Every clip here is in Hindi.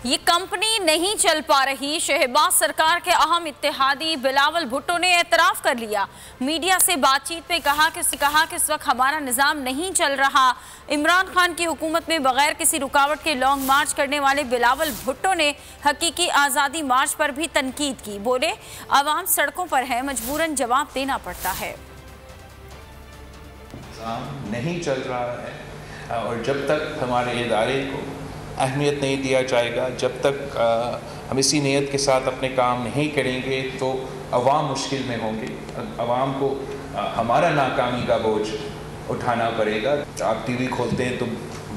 ये कंपनी नहीं चल पा रही। शहबाज सरकार के अहम इत्तेहादी बिलावल भुट्टो ने एतराफ़ कर लिया। मीडिया से बातचीत में कहा कि इस वक्त हमारा निज़ाम नहीं चल रहा। इमरान खान की हुकूमत में बगैर किसी रुकावट के लॉन्ग मार्च करने वाले बिलावल भुट्टो ने हकीकी आज़ादी मार्च पर भी तनकीद की। बोले, आवाम सड़कों पर है, मजबूरन जवाब देना पड़ता है। निज़ाम नहीं चल रहा है और जब तक हमारे इदारे को अहमियत नहीं दिया जाएगा, जब तक हम इसी नीयत के साथ अपने काम नहीं करेंगे तो अवाम मुश्किल में होंगे। अवाम को हमारा नाकामी का बोझ उठाना पड़ेगा। आप टीवी खोलते हैं तो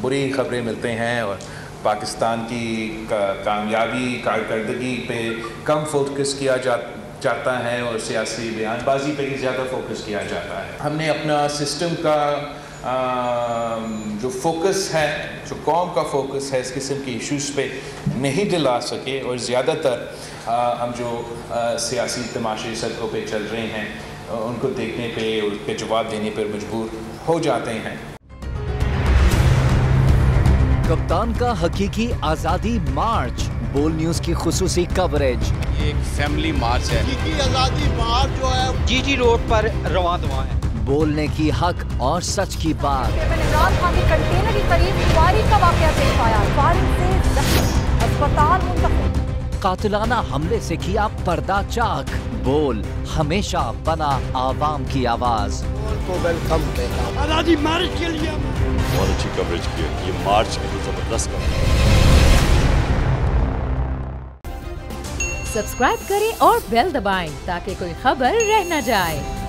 बुरी खबरें मिलते हैं और पाकिस्तान की कामयाबी कारकर्दगी पे कम फोकस किया जाता है और सियासी बयानबाजी पे ही ज़्यादा फोकस किया जाता है। हमने अपना सिस्टम का जो फोकस है, जो कौम का फोकस है, इस किस्म के इश्यूज़ पे नहीं दिला सके और ज़्यादातर हम जो सियासी तमाशे सड़कों पे चल रहे हैं उनको देखने पे, उनके जवाब देने पर मजबूर हो जाते हैं। कप्तान का हकीकी आज़ादी मार्च, बोल न्यूज़ की खुसूसी कवरेज। ये एक फैमिली मार्च है। हकीकी आज़ादी मार्च जो है जीटी रोड पर रवां दवा है। बोलने की हक और सच की बात। इमरान खान के कंटेनर के करीब फायरिंग का वाकया पेश आया। फायरिंग से जख्मी, अस्पताल मुंतकिल। कातिलाना हमले से किया पर्दा चाक। बोल हमेशा बना आवाम की आवाज। को वेलकम कहता हूं। आज़ादी मार्च के लिए बहुत अच्छी कवरेज की है। ये मार्च की जबरदस्त कवरेज। सब्सक्राइब करें और बेल दबाएं ताकि कोई खबर रह न जाए।